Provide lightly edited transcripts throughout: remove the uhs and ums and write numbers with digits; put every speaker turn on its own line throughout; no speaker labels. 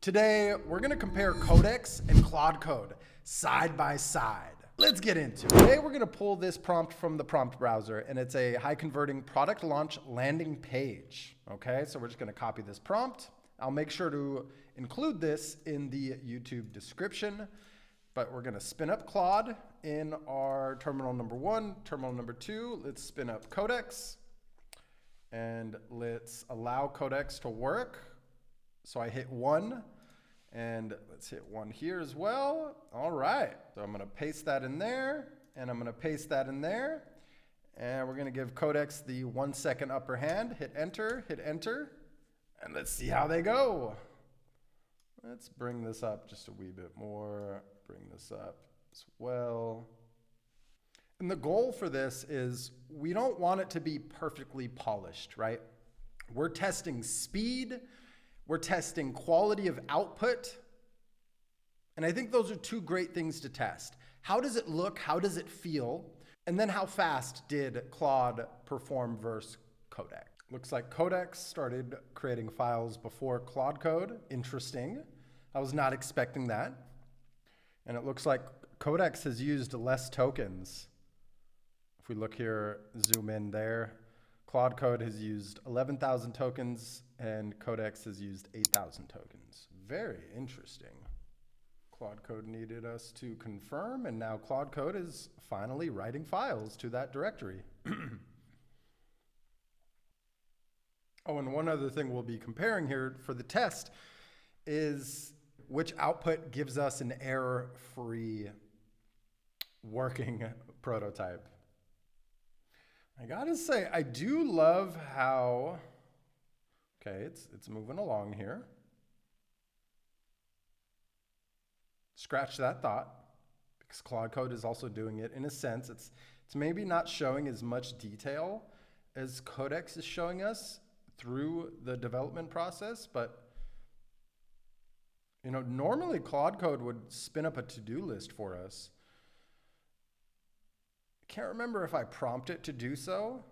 Today, we're gonna compare Codex and Claude Code side by side. Let's get into it. Today, we're gonna pull this prompt from the prompt browser, and it's a high converting product launch landing page. Okay, so we're just gonna copy this prompt. I'll make sure to include this in the YouTube description, but we're gonna spin up Claude in our terminal number 1, terminal number 2. Let's spin up Codex, and let's allow Codex to work. So I hit 1, and let's hit 1 here as well. All right, so I'm gonna paste that in there, and I'm gonna paste that in there, and we're gonna give Codex the 1 second upper hand. Hit enter, and let's see how they go. Let's bring this up just a wee bit more, bring this up as well. And the goal for this is we don't want it to be perfectly polished, right? We're testing speed, we're testing quality of output. And I think those are two great things to test. How does it look? How does it feel? And then how fast did Claude perform versus Codex? Looks like Codex started creating files before Claude Code. Interesting. I was not expecting that. And it looks like Codex has used less tokens. If we look here, zoom in there, Claude Code has used 11,000 tokens and Codex has used 8,000 tokens. Very interesting. Claude Code needed us to confirm, and now Claude Code is finally writing files to that directory. Oh, and one other thing we'll be comparing here for the test is which output gives us an error-free working prototype. I gotta say, I do love how, okay, it's moving along here. Scratch that thought, because Claude Code is also doing it in a sense. It's maybe not showing as much detail as Codex is showing us through the development process, but you know, normally Claude Code would spin up a to-do list for us. Can't remember if I prompt it to do so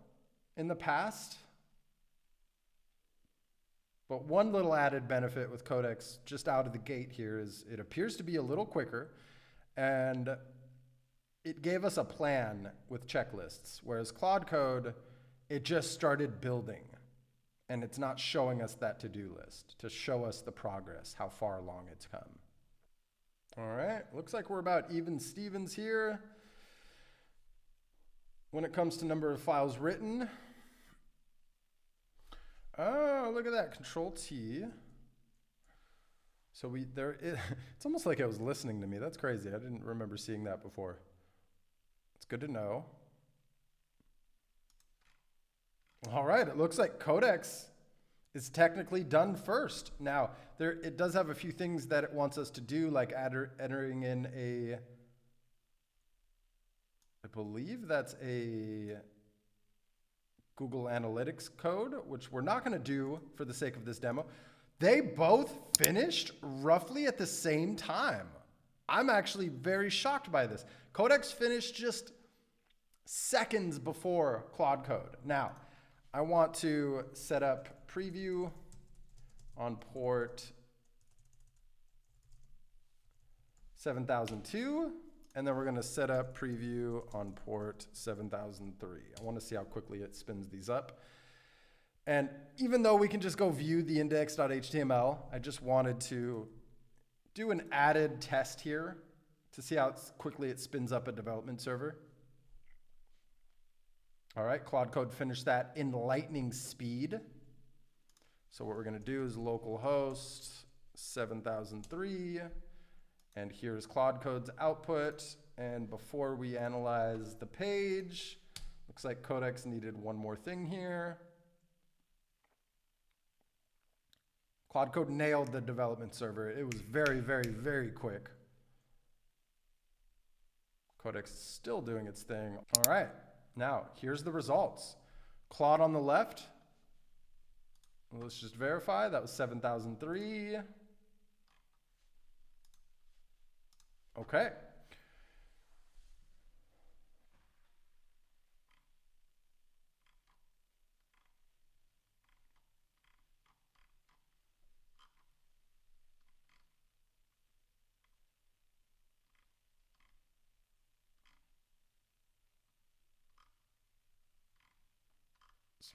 in the past. But one little added benefit with Codex just out of the gate here is it appears to be a little quicker, and it gave us a plan with checklists, whereas Claude Code, it just started building, and it's not showing us that to-do list to show us the progress, how far along it's come. All right, looks like we're about even Stevens here. When it comes to number of files written, oh, look at that, Control T. So it's almost like it was listening to me. That's crazy. I didn't remember seeing that before. It's good to know. All right, it looks like Codex is technically done first. Now, it does have a few things that it wants us to do, like entering in a, I believe that's a Google Analytics code, which we're not going to do for the sake of this demo. They both finished roughly at the same time. I'm actually very shocked by this. Codex finished just seconds before Claude Code. Now, I want to set up preview on port 7002. And then we're going to set up preview on port 7003. I want to see how quickly it spins these up. And even though we can just go view the index.html, I just wanted to do an added test here to see how quickly it spins up a development server. All right, Claude Code finished that in lightning speed. So what we're going to do is localhost 7003. And here's Claude Code's output. And before we analyze the page, looks like Codex needed one more thing here. Claude Code nailed the development server. It was very, very, very quick. Codex is still doing its thing. All right, now here's the results. Claude on the left. Let's just verify. That was 7003. Okay.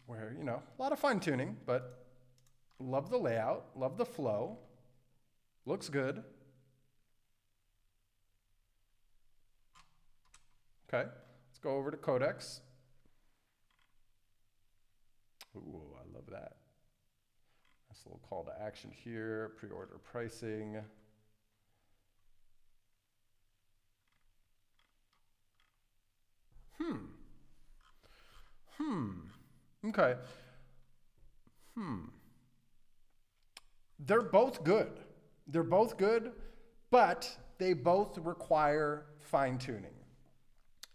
where, you know, a lot of fine tuning, but love the layout, love the flow, looks good. Okay, let's go over to Codex. Ooh, I love that. Nice little call to action here, pre-order pricing. Okay. They're both good. They're both good, but they both require fine-tuning.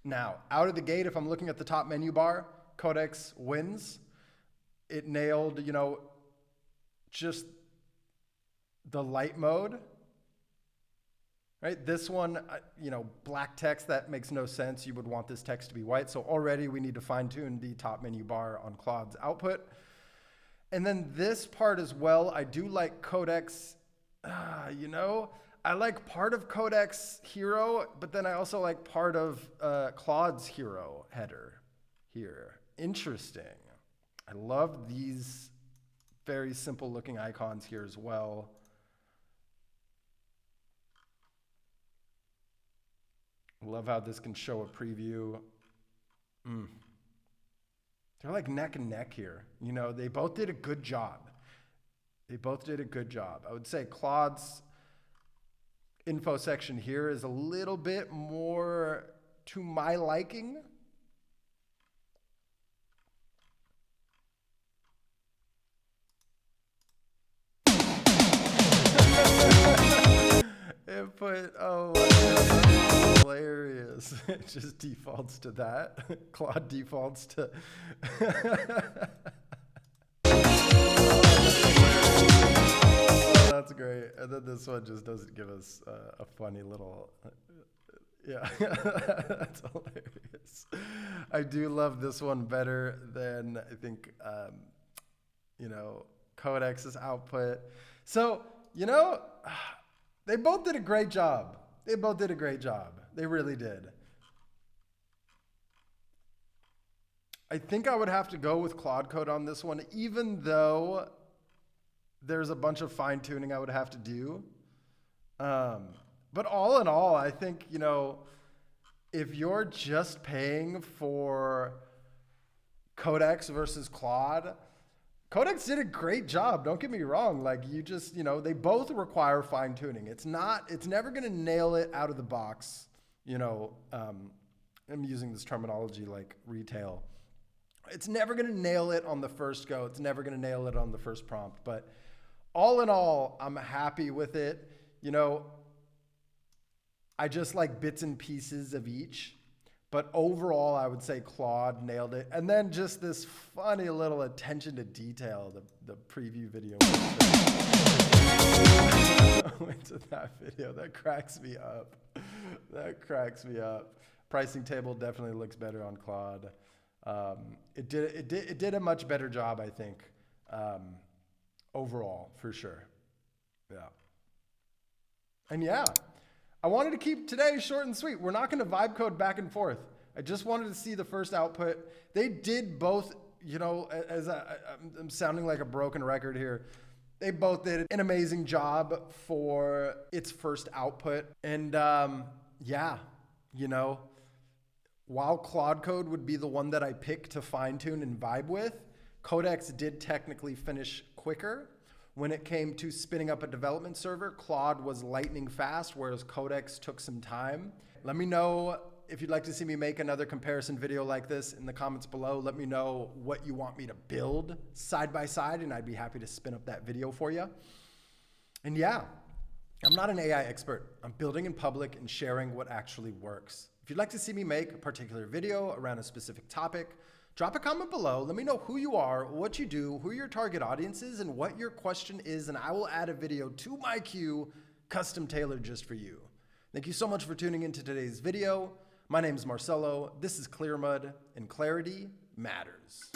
Now, out of the gate, if I'm looking at the top menu bar, Codex wins. It nailed, you know, just the light mode. Right? This one, you know, black text, that makes no sense. You would want this text to be white. So already we need to fine tune the top menu bar on Claude's output. And then this part as well, I do like Codex, you know, I like part of Codex hero, but then I also like part of Claude's hero header here. Interesting. I love these very simple looking icons here as well. Love how this can show a preview. They're like neck and neck here. You know, they both did a good job. They both did a good job. I would say Claude's info section here is a little bit more to my liking. Input, oh my God, that's hilarious. It just defaults to that. Claude defaults to. That's great. And then this one just doesn't give us a funny little, yeah, that's hilarious. I do love this one better than I think, you know, Codex's output. So, you know, they both did a great job. They both did a great job. They really did. I think I would have to go with Claude Code on this one, even though there's a bunch of fine tuning I would have to do. But all in all, I think, you know, if you're just paying for Codex versus Claude, Codex did a great job. Don't get me wrong. Like, you just, you know, they both require fine tuning. It's never going to nail it out of the box. You know, I'm using this terminology like retail. It's never going to nail it on the first go. It's never going to nail it on the first prompt. But all in all, I'm happy with it. You know, I just like bits and pieces of each. But overall, I would say Claude nailed it. And then just this funny little attention to detail, the preview video. Went to that video. That cracks me up. That cracks me up. Pricing table definitely looks better on Claude. It did a much better job, I think, overall, for sure. Yeah. And yeah. I wanted to keep today short and sweet. We're not going to vibe code back and forth. I just wanted to see the first output. They did both, you know, as I'm sounding like a broken record here. They both did an amazing job for its first output. And yeah, you know, while Claude Code would be the one that I pick to fine tune and vibe with, Codex did technically finish quicker. When it came to spinning up a development server, Claude was lightning fast, whereas Codex took some time. Let me know if you'd like to see me make another comparison video like this in the comments below. Let me know what you want me to build side by side, and I'd be happy to spin up that video for you. And yeah, I'm not an AI expert. I'm building in public and sharing what actually works. If you'd like to see me make a particular video around a specific topic, drop a comment below. Let me know who you are, what you do, who your target audience is, and what your question is, and I will add a video to my queue, custom tailored just for you. Thank you so much for tuning into today's video. My name is Marcelo. This is Clearmud, and clarity matters.